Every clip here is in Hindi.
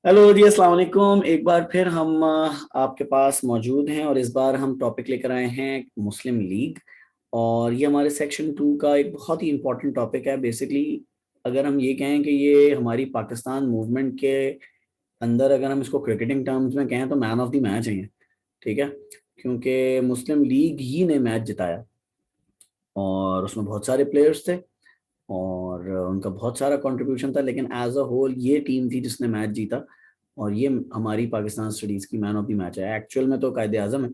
हेलो जी, अस्सलाम वालेकुम। एक बार फिर हम आपके पास मौजूद हैं और इस बार हम टॉपिक लेकर आए हैं मुस्लिम लीग। और ये हमारे सेक्शन 2 का एक बहुत ही इम्पोर्टेंट टॉपिक है। बेसिकली अगर हम ये कहें कि ये हमारी पाकिस्तान मूवमेंट के अंदर, अगर हम इसको क्रिकेटिंग टर्म्स में कहें तो मैन ऑफ द मैच है ये। ठीक है, क्योंकि मुस्लिम लीग ही ने मैच जिताया और उसमें बहुत सारे प्लेयर्स थे और उनका बहुत सारा कंट्रीब्यूशन था, लेकिन एज अ होल ये टीम थी जिसने मैच जीता। और ये हमारी पाकिस्तान स्टडीज की मैन ऑफ द मैच है। एक्चुअल में तो कायदे आजम है,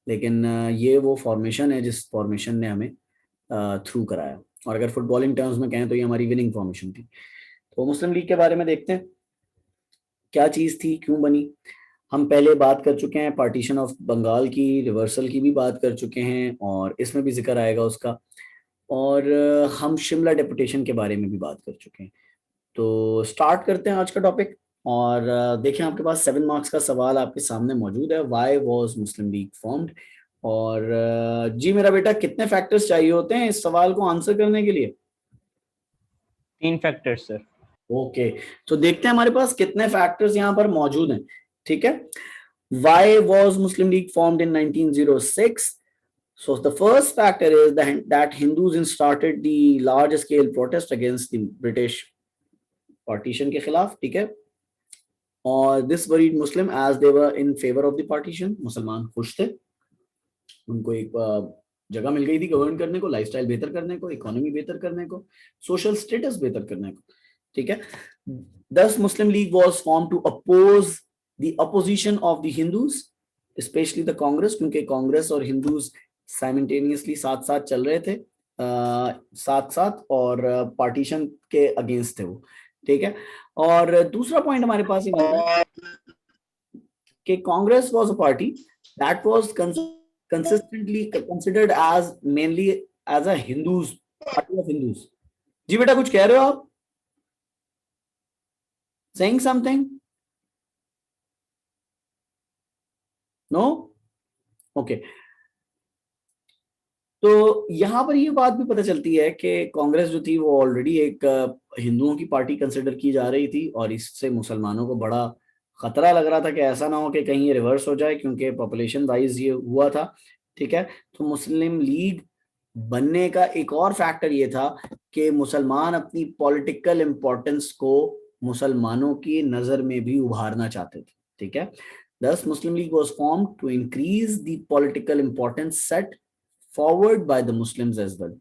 लेकिन ये वो फॉर्मेशन है जिस फॉर्मेशन ने हमें थ्रू कराया। और अगर फुटबॉलिंग टर्म्स में कहें तो ये हमारी विनिंग फॉर्मेशन थी। तो मुस्लिम लीग के बारे में देखते हैं क्या चीज़ थी, क्यों बनी। हम पहले बात कर चुके हैं पार्टीशन ऑफ बंगाल की, रिवर्सल की भी बात कर चुके हैं और इसमें भी जिक्र आएगा उसका। और हम शिमला डेपुटेशन के बारे में भी बात कर चुके हैं। तो स्टार्ट करते हैं आज का टॉपिक। और देखें, आपके पास 7 मार्क्स का सवाल आपके सामने मौजूद है। Why was Muslim league formed. और जी मेरा बेटा, कितने फैक्टर्स चाहिए होते हैं इस सवाल को आंसर करने के लिए? 3 फैक्टर्स सर। ओके, तो देखते हैं हमारे पास कितने फैक्टर्स यहाँ पर मौजूद हैं। ठीक है, why was Muslim league formed in 1906? So the first factor is that Hindus started the large scale protest against the British partition के खिलाफ। ठीक है, और this worried Muslim as they were in favour of the partition. मुसलमान खुश थे, उनको एक जगह मिल गई थी गवर्न करने को, लाइफस्टाइल बेहतर करने को, इकोनॉमी बेहतर करने को, सोशल स्टेटस बेहतर करने को। ठीक है, thus Muslim League was form to oppose the opposition of the Hindus, especially the Congress, क्योंकि कांग्रेस और हिंदूज साइमल्टेनियसली साथ साथ चल रहे थे, साथ साथ, और पार्टीशन के अगेंस्ट थे वो। ठीक है, और दूसरा पॉइंट हमारे पास ये बनता है कि Congress was a party that was consistently considered as mainly as a Hindus party of Hindus। जी बेटा, कुछ कह रहे हो आप? saying something? no? okay, तो यहां पर ये बात भी पता चलती है कि कांग्रेस जो थी वो ऑलरेडी एक हिंदुओं की पार्टी कंसिडर की जा रही थी और इससे मुसलमानों को बड़ा खतरा लग रहा था कि ऐसा ना हो कि कहीं ये रिवर्स हो जाए, क्योंकि पॉपुलेशन वाइज ये हुआ था। ठीक है, तो मुस्लिम लीग बनने का एक और फैक्टर ये था कि मुसलमान अपनी पॉलिटिकल इंपॉर्टेंस को मुसलमानों की नजर में भी उभारना चाहते थे। ठीक है, thus Muslim League was formed to increase the political importance set forward by the Muslims as well.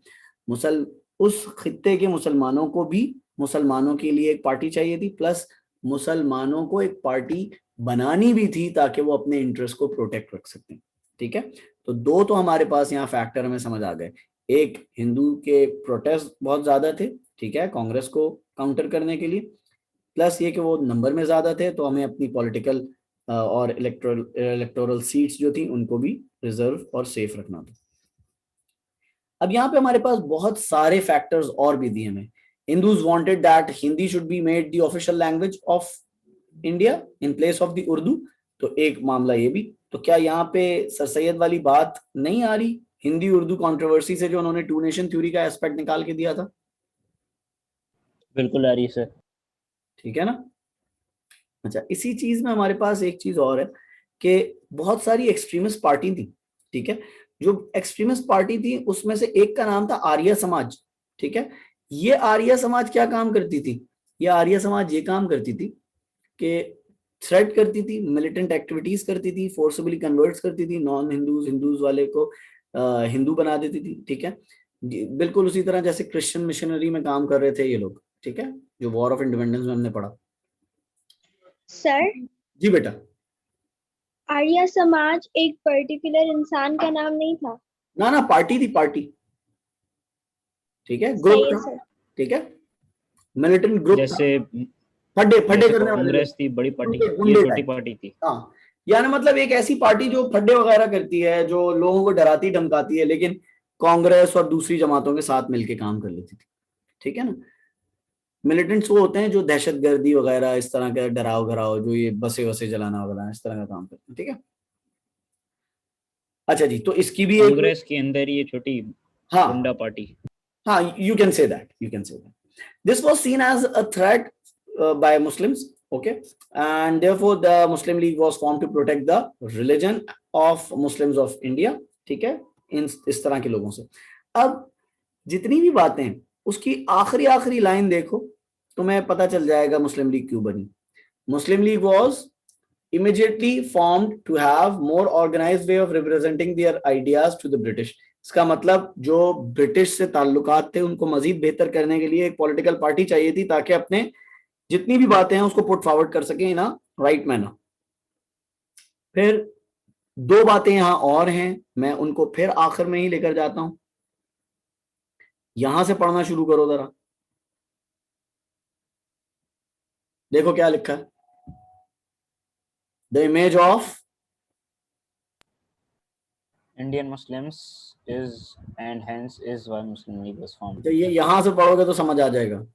मुसल उस खित्ते के मुसलमानों को भी मुसलमानों के लिए एक पार्टी चाहिए थी, प्लस मुसलमानों को एक पार्टी बनानी भी थी ताकि वो अपने इंटरेस्ट को प्रोटेक्ट रख सकते हैं। ठीक है, तो दो तो हमारे पास यहाँ फैक्टर हमें समझ आ गए। एक, हिंदू के प्रोटेस्ट बहुत ज्यादा थे, ठीक है, कांग्रेस को काउंटर करने के लिए, प्लस ये कि वो नंबर में ज्यादा थे तो हमें अपनी पॉलिटिकल और इलेक्टोरल सीट्स जो थी उनको भी रिजर्व और सेफ रखना था। अब यहाँ पे हमारे पास बहुत सारे फैक्टर्स और भी दिए हमें। Hindus wanted that Hindi should be made the official language of India in place of the Urdu. तो एक मामला ये भी। तो क्या यहाँ पे सर सैयद वाली बात नहीं आ रही हिंदी उर्दू कंट्रोवर्सी से, जो उन्होंने टू नेशन थ्योरी का एस्पेक्ट निकाल के दिया था? बिल्कुल आ रही है सर। ठीक है ना। अच्छा, इसी चीज में हमारे पास एक चीज और है कि बहुत सारी एक्सट्रीमिस्ट पार्टी थी। ठीक है, जो एक्सट्रीमिस्ट पार्टी थी उसमें से एक का नाम था आर्य समाज। ठीक है, ये आर्य समाज क्या काम करती थी? ये आर्य समाज ये काम करती थी कि थ्रेट करती थी, मिलिटेंट एक्टिविटीज करती थी, फोर्सबली कन्वर्ट्स करती थी नॉन हिंदूज, हिंदूज वाले को हिंदू बना देती थी। ठीक है, बिल्कुल उसी तरह जैसे क्रिश्चियन मिशनरी में काम कर रहे थे ये लोग। ठीक है, जो वॉर ऑफ इंडिपेंडेंस में हमने पढ़ा। सर, जी बेटा। आर्य समाज एक पर्टिकुलर इंसान का नाम नहीं था? ना ना, पार्टी थी, पार्टी। ठीक है, ग्रुप सही है था। सर। ठीक है, मिलिटेंट ग्रुप था। जैसे फड्डे फड्डे जैसे करने वाले लोग, कांग्रेस थी बड़ी पार्टी, गुंडे ये गुंडे छोटी टाइप। पार्टी थी। हाँ, यानी मतलब एक ऐसी पार्टी जो फड्डे वगैरह करती है, जो लोगों को डराती धमकाती है, लेकिन कांग्रेस और दूसरी जमातों के साथ मिलकर काम कर लेती थी। ठीक है ना। मिलिटेंट्स वो होते हैं जो दहशतगर्दी वगैरह इस तरह का डराव घराव, जो ये बसे वसे जलाना वगैरह इस तरह का काम करते हैं। ठीक है, अच्छा जी, तो इसकी भी एक, कांग्रेस के अंदर ये छोटी हाँ गुंडा पार्टी। हाँ, you can say that, you can say that this was seen as a threat by Muslims. Okay, and therefore the Muslim League was formed to protect the religion of Muslims of India. ठीक है, इस तरह के लोगों से। अब जितनी भी बातें उसकी आखिरी आखिरी लाइन देखो, तुम्हें पता चल जाएगा मुस्लिम लीग क्यों बनी। मुस्लिम league was immediately formed to have more organized way of representing their ideas to the British। इसका मतलब जो ब्रिटिश से ताल्लुकात थे उनको मजीद बेहतर करने के लिए एक पॉलिटिकल पार्टी चाहिए थी, ताकि अपने जितनी भी बातें हैं उसको पुट फॉरवर्ड कर सके इन राइट मैनर। फिर दो बातें यहां और हैं, मैं उनको फिर आखिर में ही लेकर जाता हूं। यहां से पढ़ना शुरू करो जरा, देखो क्या लिखा है। The image of Indian Muslims is and hence is why Muslim League was formed. तो ये यहां से पढ़ोगे तो समझ आ जाएगा।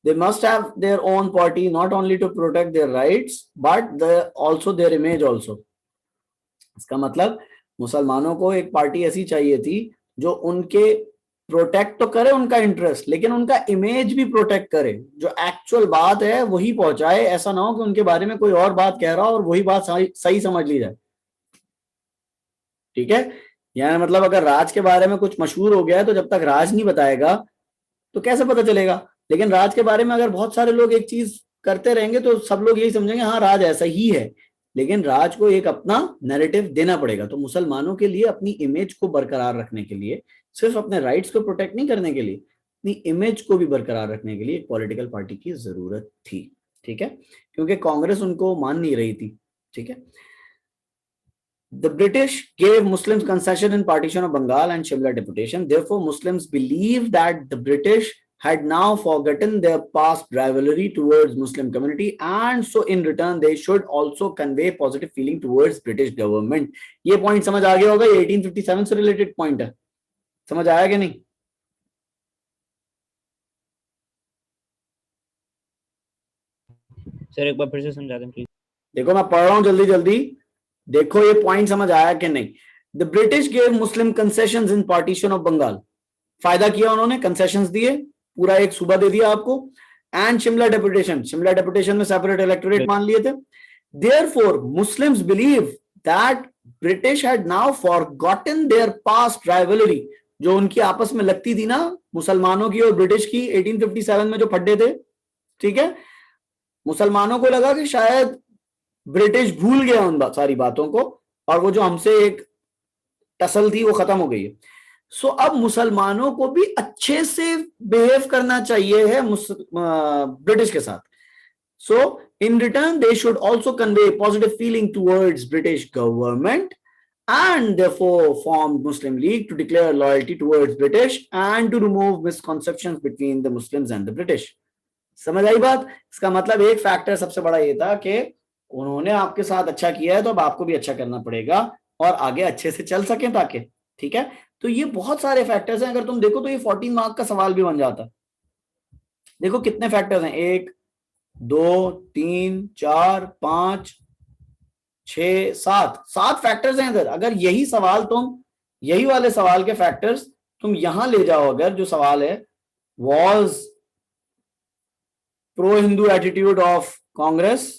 They must have their own party not only to protect their rights but also their image also। इसका मतलब मुसलमानों को एक पार्टी ऐसी चाहिए थी जो उनके प्रोटेक्ट तो करे उनका इंटरेस्ट, लेकिन उनका इमेज भी प्रोटेक्ट करे, जो एक्चुअल बात है वही पहुंचाए। ऐसा ना हो कि उनके बारे में कोई और बात कह रहा हो और वही बात सही समझ ली जाए। ठीक है, यानी मतलब अगर राज के बारे में कुछ मशहूर हो गया है तो जब तक राज नहीं बताएगा तो कैसे पता चलेगा। लेकिन राज के बारे में अगर बहुत सारे लोग एक चीज करते रहेंगे तो सब लोग यही समझेंगे हाँ राज ऐसा ही है, लेकिन राज को एक अपना नैरेटिव देना पड़ेगा। तो मुसलमानों के लिए अपनी इमेज को बरकरार रखने के लिए, सिर्फ अपने राइट्स को प्रोटेक्ट नहीं करने के लिए, अपनी इमेज को भी बरकरार रखने के लिए एक पॉलिटिकल पार्टी की जरूरत थी। ठीक है, क्योंकि कांग्रेस उनको मान नहीं रही थी। ठीक है, The British gave Muslims concession in partition of Bengal and Shimla deputation. Therefore, Muslims believed that the British had now forgotten their past rivalry towards Muslim community, and so in return they should also convey positive feeling towards British government। ये पॉइंट समझ आ गया होगा, ये 1857 से रिलेटेड पॉइंट है। समझ आया कि नहीं? सर एक बार फिर से समझा दें प्लीज। देखो मैं पढ़ रहा हूं जल्दी जल्दी, देखो ये पॉइंट समझ आया कि नहीं। The British gave Muslim concessions in partition of Bengal. फायदा किया उन्होंने, कंसेशंस दिए, पूरा एक सूबा दे दिया आपको। And Shimla deputation, Shimla deputation में सेपरेट इलेक्टोरेट मान लिए थे। Therefore Muslims believe that British had now forgotten there past rivalry. जो उनकी आपस में लगती थी ना मुसलमानों की और ब्रिटिश की 1857 में जो फड्डे थे, ठीक है, मुसलमानों को लगा कि शायद ब्रिटिश भूल गया उन सारी बातों को और वो जो हमसे एक टसल थी वो खत्म हो गई है। सो अब मुसलमानों को भी अच्छे से बिहेव करना चाहिए है ब्रिटिश के साथ। So in return they should also convey positive feeling towards British government and therefore formed Muslim League to declare loyalty towards British and to remove misconceptions between the Muslims and the British। समझ आई बात? इसका मतलब एक फैक्टर सबसे बड़ा ये था कि उन्होंने आपके साथ अच्छा किया है तो अब आपको भी अच्छा करना पड़ेगा और आगे अच्छे से चल सके ताकि। ठीक है, तो ये बहुत सारे फैक्टर्स हैं। अगर तुम देखो तो ये 14 मार्क का सवाल भी बन जाता। देखो कितने फैक्टर्स हैं, 1 2 3 4 5 6 7 फैक्टर्स हैं इधर। अगर यही सवाल तुम, यही वाले सवाल के फैक्टर्स तुम यहां ले जाओ, अगर जो सवाल है was pro Hindu attitude of Congress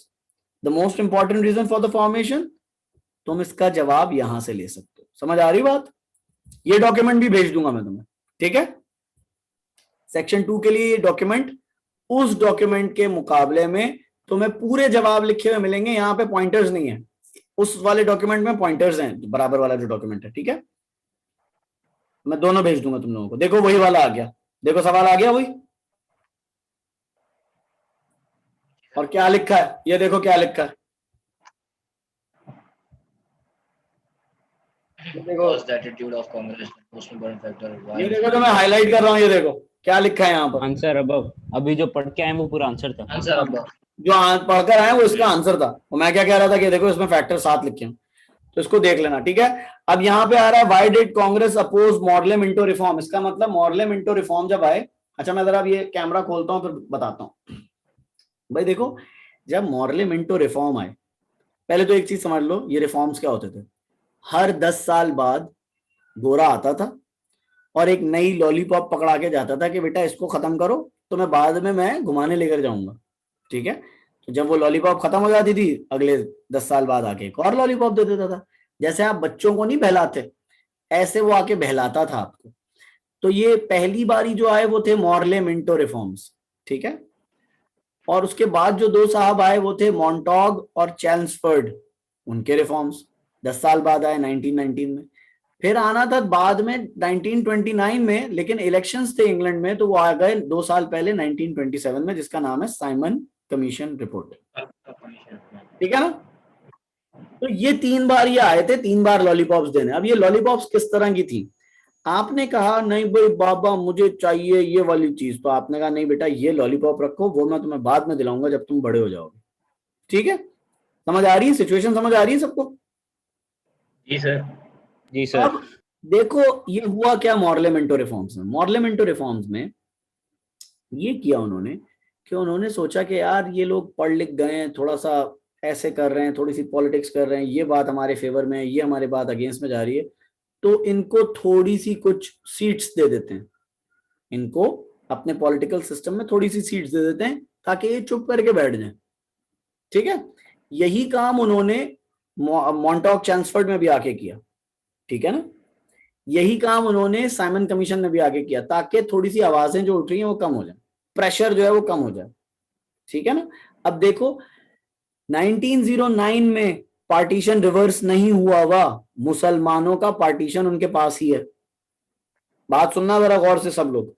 the most important reason for the formation, तुम इसका जवाब यहां से ले सकते हो। समझ आ रही बात? ये डॉक्यूमेंट भी भेज दूंगा मैं तुम्हें। ठीक है, सेक्शन 2 के लिए ये डॉक्यूमेंट, उस डॉक्यूमेंट के मुकाबले में तुम्हें पूरे जवाब लिखे हुए मिलेंगे, यहां पे पॉइंटर्स नहीं है। उस वाले डॉक्यूमेंट में पॉइंटर्स हैं, बराबर वाला जो डॉक्यूमेंट है। ठीक है, मैं दोनों भेज दूंगा तुम लोगों को। देखो वही वाला आ गया, देखो सवाल आ गया वही। और क्या लिखा है, ये देखो क्या लिखा है, ये देखो, ये देखो जो मैं हाईलाइट कर रहा हूँ, ये देखो क्या लिखा है यहाँ पर। आंसर अबव, अभी जो पढ़ के आए वो पूरा आंसर था। आंसर अबव जो पढ़कर आए वो इसका आंसर था। और मैं क्या कह रहा था कि देखो इसमें फैक्टर 7 लिखे हैं, तो इसको देख लेना। ठीक है, अब यहाँ पे आ रहा है why did Congress oppose Morley Minto reform. इसका मतलब मॉडले मिंटो रिफॉर्म जब आए, अच्छा मैं जरा अब ये कैमरा खोलता हूँ फिर बताता हूँ। भाई देखो, जब मॉडले मिंटो रिफॉर्म आए, पहले तो एक चीज समझ लो, ये रिफॉर्म्स क्या होते थे, हर 10 साल बाद गोरा आता था और एक नई लॉलीपॉप पकड़ा के जाता था कि बेटा इसको खत्म करो तो मैं बाद में मैं घुमाने लेकर जाऊंगा। ठीक है। तो जब वो लॉलीपॉप खत्म हो जाती थी, अगले 10 साल बाद आके एक और लॉलीपॉप दे देता था। जैसे आप बच्चों को नहीं बहलाते, ऐसे वो आके बहलाता था आपको। तो ये पहली बारी जो आए वो थे मॉर्ले मिंटो रिफॉर्म्स, ठीक है। और उसके बाद जो दो साहब आए वो थे मॉन्टॉग और चैल्मस्फोर्ड, उनके रिफॉर्म्स 10 साल बाद आए 1919 में। फिर आना था बाद में 1929 में, लेकिन इलेक्शंस थे इंग्लैंड में, तो वो आ गए 2 साल पहले 1927 में, जिसका नाम है साइमन कमीशन रिपोर्ट, ठीक है ना। तो ये 3 बार ये आए थे, 3 बार लॉलीपॉप्स देने। अब ये लॉलीपॉप्स किस तरह की थी? आपने कहा नहीं भाई बाबा मुझे चाहिए ये वाली चीज, तो आपने कहा नहीं बेटा ये लॉलीपॉप रखो, वो मैं तुम्हें बाद में दिलाऊंगा जब तुम बड़े हो जाओगे, ठीक है। समझ आ रही है सिचुएशन, समझ आ रही है सबको? जी सर। जी सर। अब देखो ये हुआ क्या मॉर्लेमेंटो रिफॉर्म्स में। मॉर्लेमेंटो रिफॉर्म्स में ये किया उन्होंने कि उन्होंने सोचा कि यार ये लोग पढ़ लिख गए हैं, थोड़ा सा ऐसे कर रहे हैं, थोड़ी सी पॉलिटिक्स कर रहे हैं, ये बात हमारे फेवर में है, ये हमारी बात अगेंस्ट में जा रही है, तो इनको थोड़ी सी कुछ सीट्स दे देते हैं, इनको अपने पॉलिटिकल सिस्टम में थोड़ी सी सीट्स दे देते हैं ताकि ये चुप करके बैठ जाएं, ठीक है। यही काम उन्होंने मॉन्टॉक चैम्सफोर्ड में भी आके किया, ठीक है ना। यही काम उन्होंने साइमन कमीशन में भी आगे किया ताकि थोड़ी सी आवाजें जो उठ रही हैं वो कम हो जाए, प्रेशर जो है वो कम हो जाए, ठीक है ना। अब देखो 1909 में पार्टीशन रिवर्स नहीं हुआ हुआ, मुसलमानों का पार्टीशन उनके पास ही है। बात सुनना जरा गौर से सब लोग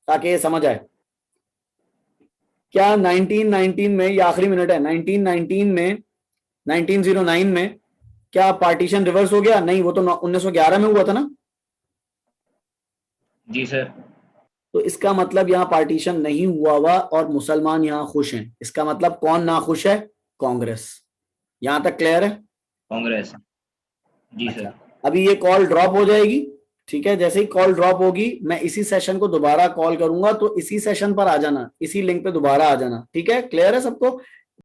ताकि ये समझ आए। क्या 1919 में, ये आखिरी मिनट है, 1919 में 1909 में क्या पार्टीशन रिवर्स हो गया? नहीं, वो तो 1911 में हुआ था ना। जी सर। तो इसका मतलब यहाँ पार्टीशन नहीं हुआ हुआ और मुसलमान यहाँ खुश हैं। इसका मतलब कौन नाखुश है? कांग्रेस। यहां तक क्लियर है? कांग्रेस। जी अच्छा, सर। अभी ये कॉल ड्रॉप हो जाएगी, ठीक है। जैसे ही कॉल ड्रॉप होगी मैं इसी सेशन को दोबारा कॉल करूंगा, तो इसी सेशन पर आ जाना, इसी लिंक पे दोबारा आ जाना, ठीक है। क्लियर है सबको?